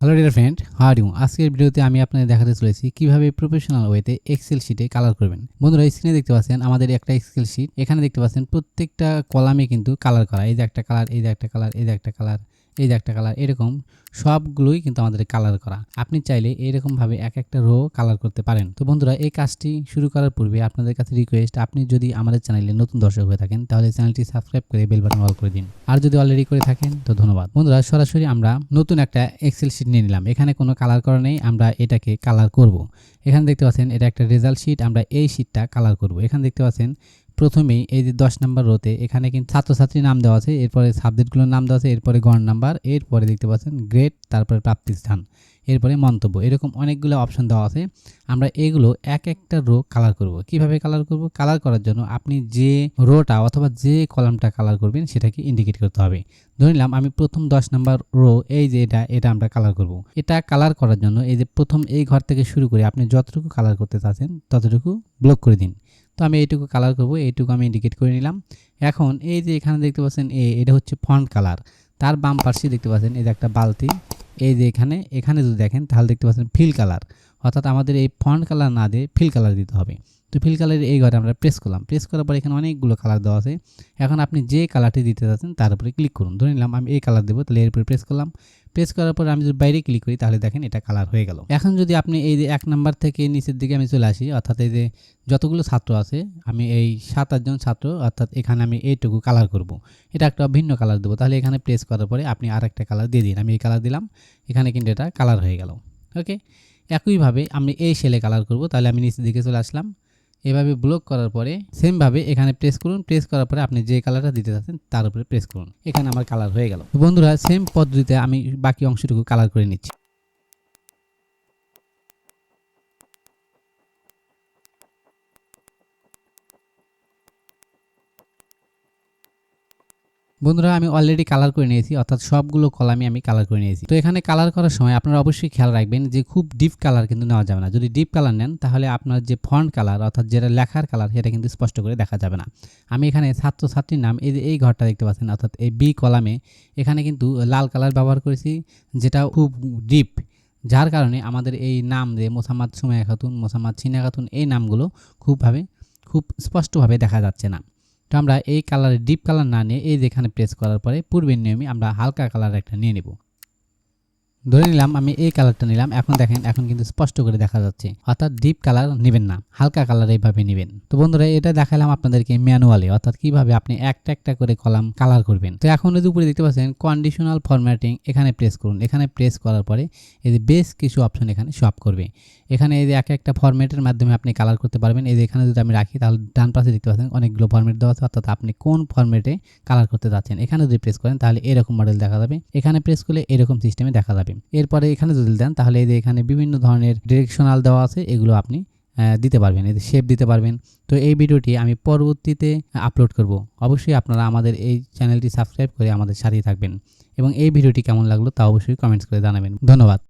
Hello dear friend, how are you? আজকের ভিডিওতে আমি আপনাদের দেখাতে চলেছি কিভাবে প্রফেশনাল ওয়েতে এক্সেল শিটে কালার করবেন। বন্ধুরা, স্ক্রিনে দেখতে পাচ্ছেন আমাদের একটা এক্সেল শিট। এখানে দেখতে পাচ্ছেন প্রত্যেকটা কলামে কিন্তু কালার করা। এই যে একটা কালার, এই যে একটা কালার, এই যে একটা কালার, এই যে একটা কালার, এরকম সবগুলোই কিন্তু আমাদের কালার করা। আপনি চাইলে এরকমভাবে এক একটা রো কালার করতে পারেন। তো বন্ধুরা, এই কাজটি শুরু করার পূর্বে আপনাদের কাছে রিকোয়েস্ট, আপনি যদি আমাদের চ্যানেলে নতুন দর্শক হয়ে থাকেন তাহলে চ্যানেলটি সাবস্ক্রাইব করে বেল বাটন অল করে দিন। আর যদি অলরেডি করে থাকেন তো ধন্যবাদ। বন্ধুরা, সরাসরি আমরা নতুন একটা এক্সেল শিট নিয়ে নিলাম। এখানে কোনো কালার করা নেই, আমরা এটাকে কালার করব। এখানে দেখতে পাচ্ছেন এটা একটা রেজাল্ট শিট, আমরা এই শিটটা কালার করব। এখানে দেখতে পাচ্ছেন প্রথমেই এই যে 10 নাম্বার রোতে এখানে কিন্তু ছাত্রছাত্রীর নাম দেওয়া আছে, এরপরে সাবজেক্টগুলোর নাম দেওয়া আছে, এরপরে গড় নাম্বার, এরপরে দেখতে পাচ্ছেন গ্রেড, তারপরে প্রাপ্তিস্থান, এরপরে মন্তব্য, এরকম অনেকগুলো অপশন দেওয়া আছে। আমরা এগুলো এক একটা রো কালার করব। কিভাবে কালার করব? কালার করার জন্য আপনি যে রোটা অথবা যে কলামটা কালার করবেন সেটাকে ইন্ডিকেট করতে হবে। ধরে নিলাম আমি প্রথম 10 নাম্বার রো, এই যে এটা আমরা কালার করব। এটা কালার করার জন্য এই যে প্রথম এই ঘর থেকে শুরু করে আপনি যতটুকু কালার করতে চাচ্ছেন ততটুকু ব্লক করে দিন। তো আমি এইটুকু কালার করব, এইটুকু আমি ইন্ডিকেট করে নিলাম। এখন এই যে এখানে দেখতে পাচ্ছেন এটা হচ্ছে ফন্ট কালার। তার বাম পাশে দেখতে পাচ্ছেন এই যে একটা বালতি। এই যে এখানে যদি দেখেন তাহলে দেখতে পাচ্ছেন ফিল কালার, অর্থাৎ আমাদের এই ফন্ট কালার না দিয়ে ফিল কালার দিতে হবে। তো ফিল কালারের এই ঘরে আমরা প্রেস করলাম। প্রেস করার পর এখানে অনেকগুলো কালার দেওয়া আছে। এখন আপনি যে কালারটি দিতে চাচ্ছেন তার উপরে ক্লিক করুন। ধরে নিলাম আমি এই কালার দেবো, তাহলে এর উপরে প্রেস করলাম। প্রেস করার পর আমি যদি বাইরে ক্লিক করি তাহলে দেখেন এটা কালার হয়ে গেল। এখন যদি আপনি এই যে 1 নাম্বার থেকে নিচের দিকে আমি চলে আসি, অর্থাৎ এই যে যতগুলো ছাত্র আছে আমি এই 7-8 জন ছাত্র, অর্থাৎ এখানে আমি এইটুকু কালার করব। এটা একটা ভিন্ন কালার দেবো। তাহলে এখানে প্রেস করার পরে আপনি আর একটা কালার দিয়ে দিন। আমি এই কালার দিলাম, এখানে কিন্তু এটা কালার হয়ে গেল। ওকে, একইভাবে আমি এই সেলে কালার করব। তাহলে আমি নিচের দিকে চলে আসলাম। এভাবে ব্লক করার পরে সেমভাবে এখানে প্রেস করুন। প্রেস করার পরে আপনি যে কালারটা দিতে চাচ্ছেন তার উপরে প্রেস করুন। এখানে আমার কালার হয়ে গেল। বন্ধুরা, সেম পদ্ধতিতে আমি বাকি অংশটুকু কালার করে নিচ্ছি। বন্ধুরা, আমি অলরেডি কালার করে নিয়েছি, অর্থাৎ সবগুলো কলামে আমি কালার করে নিয়েছি। তো এখানে কালার করার সময় আপনারা অবশ্যই খেয়াল রাখবেন যে খুব ডিপ কালার কিন্তু নেওয়া যাবে না। যদি ডিপ কালার নেন তাহলে আপনার যে ফন্ট কালার, অর্থাৎ যেটা লেখার কালার, সেটা কিন্তু স্পষ্ট করে দেখা যাবে না। আমি এখানে ছাত্রছাত্রীর নাম, এই যে এই ঘরটা দেখতে পাচ্ছেন, অর্থাৎ এই বি কলামে এখানে কিন্তু লাল কালার ব্যবহার করেছি, যেটা খুব ডিপ, যার কারণে আমাদের এই নাম যে মোসাম্মদ সুমাইয়া খাতুন, মোসাম্মদ ছিনা খাতুন, এই নামগুলো খুব স্পষ্টভাবে দেখা যাচ্ছে না। তো আমরা এই কালারে ডিপ কালার না নিয়ে এই যেখানে প্রেস করার পরে পূর্বের নিয়মে আমরা হালকা কালার একটা নিয়ে নেব। ধরে নিলাম আমি এই কালারটা নিলাম। এখন দেখেন, এখন কিন্তু স্পষ্ট করে দেখা যাচ্ছে, অর্থাৎ ডিপ কালার নেবেন না, হালকা কালার এইভাবে নেবেন। তো বন্ধুরা, এটা দেখালাম আপনাদেরকে ম্যানুয়ালি, অর্থাৎ কিভাবে আপনি একটা একটা করে কলাম কালার করবেন। তো এখন যদি উপরে দেখতে পাচ্ছেন কন্ডিশনাল ফরম্যাটিং, এখানে প্রেস করুন। এখানে প্রেস করার পরে এই যে বেশ কিছু অপশন এখানে শো আপ করবে। এখানে এই যে এক একটা ফরম্যাটের মাধ্যমে আপনি কালার করতে পারবেন। এই যে এখানে যদি আমি রাখি তাহলে ডান পাশে দেখতে পাচ্ছেন অনেকগুলো ফরম্যাট দেওয়া আছে, অর্থাৎ আপনি কোন ফরম্যাটে কালার করতে যাচ্ছেন। এখানে যদি প্রেস করেন তাহলে এরকম মডেল দেখা যাবে, এখানে প্রেস করলে এরকম সিস্টেমে দেখা যাবে। এরপরে এখানে যদি দেন তাহলে এই যে এখানে বিভিন্ন ধরনের ডিরেকশনাল দেওয়া আছে, এগুলো আপনি দিতে পারবেন, এই যে শেপ দিতে পারবেন। তো এই ভিডিওটি আমি পরবর্তীতে আপলোড করব। অবশ্যই আপনারা আমাদের এই চ্যানেলটি সাবস্ক্রাইব করে আমাদের সাথেই থাকবেন এবং এই ভিডিওটি কেমন লাগলো তা অবশ্যই কমেন্টস করে জানাবেন। ধন্যবাদ।